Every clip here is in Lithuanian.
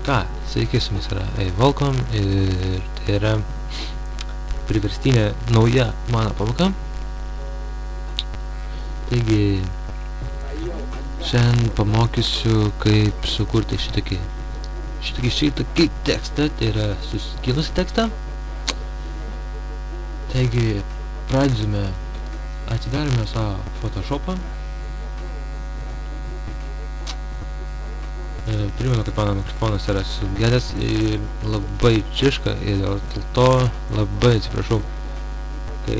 Ką, sveiki, su jumis yra Welcome ir tai yra priverstinė nauja mano pamoka. Taigi, šiandien pamokysiu, kaip sukurti šitokį tekstą, tai yra suskilusi tekstą. Taigi, pradžiame, atidarome savo Photoshopą. Primenu, kad mano mikrofonas yra sugedęs ir labai čiška ir dėl to labai atsiprašau, kai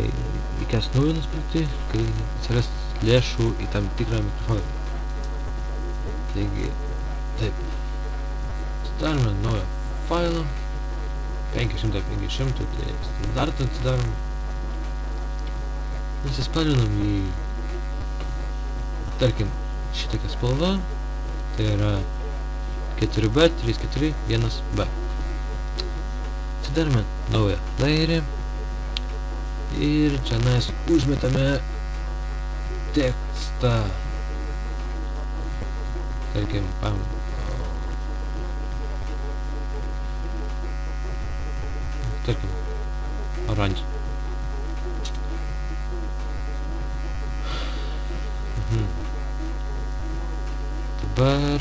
reikės naujo nusipirkti, kai atsiras lėšų į tam tikrą mikrofoną. Taigi, taip, atsidarome naują failą, 500x500, tai standartą atsidarom, nusispalvinam į, tarkim, šitokią spalvą, tai yra 4B, 3, 4, 1B. Atsidarome naują layerį ir čia užmetame tekstą. Tarkim, oranžį. Dabar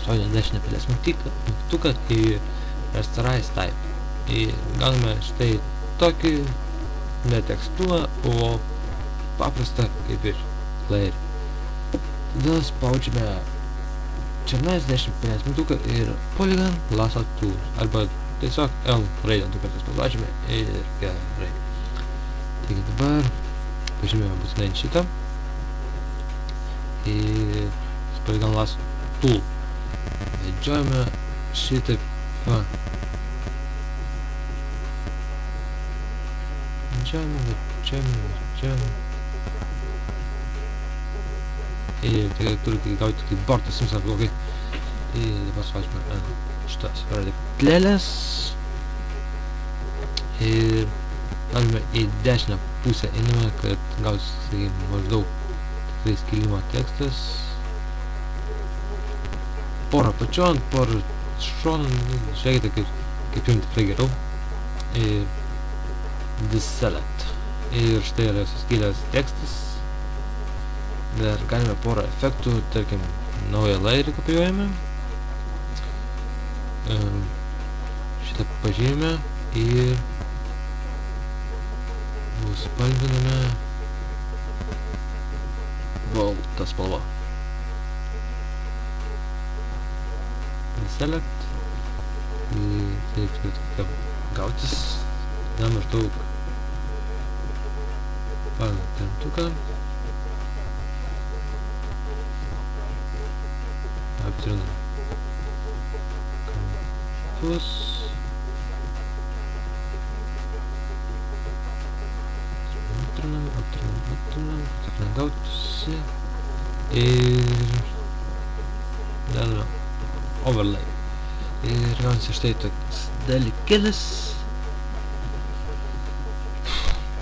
dešinę pelės mygtuką į Rasterize Type ir gauname štai tokį ne tekstūrą, o paprastą kaip ir layerį. Tada spaudžiame čia dešinę pelės mygtuką ir Polygon Lasso Tools arba tiesiog L raidę du kartus paspaudžiame ir gerai. Taigi dabar pažymėjome būtinai šitą ir Polygon Lasso Tool. Vedžiojame šitaip va. Vedžiojame. Ir tai turi gauti kaip bortas jums apgaugai. Ir dabar spaudžiame šitas radiklėlės. Ir galime į dešinę pusę einame, kad gausi maždaug tikrai skilimo tekstas. Porą pačion, porą šoną, žiūrėkite, kaip jums tikrai geriau. Ir deselect. Ir štai yra suskilęs tekstas. Dar galime porą efektų, tarkim, naują layerį kopijuojame. Šitą pažymime ir nuspalviname baltą spalvą. Select ir taip kaip gautis na maždaug trintuką aptrinam kampus aptrinam gautųsi ir dedame overlay ir gaunasi štai toks dalykėlis.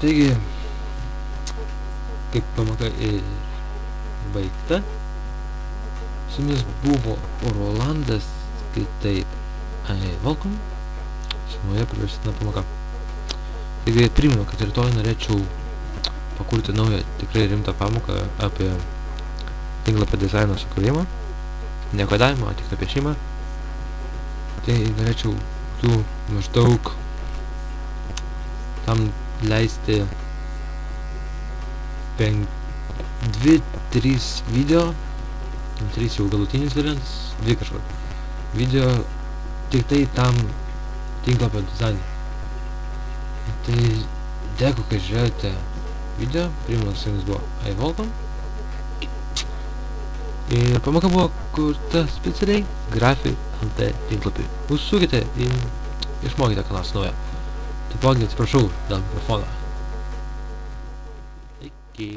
Taigi, kaip pamoka ir baigta. Su jumis buvo Rolandas, kitaip Welcome, su nauja priverstinė pamoka. Taigi, primenu, kad rytoj norėčiau pakurti naują tikrai rimtą pamoką apie tinklapio dizaino sukūrimą. Ne kodavimą, tik apie šeimą. Tai norėčiau maždaug tam leisti 2-3 video, 3 jau galutinis variantas, 2 kažkokio video tik tai tam tinklapio dizainui. Tai dėkui, kad žiūrėjote video, primenu, su jumis buvo Welcome. Ir pamoka buvo kurta specialiai Graphy LT tinklapiui. Užsukite ir išmokite ką nors naujo. Taipogi atsiprašau dėl mikrofono. Iki.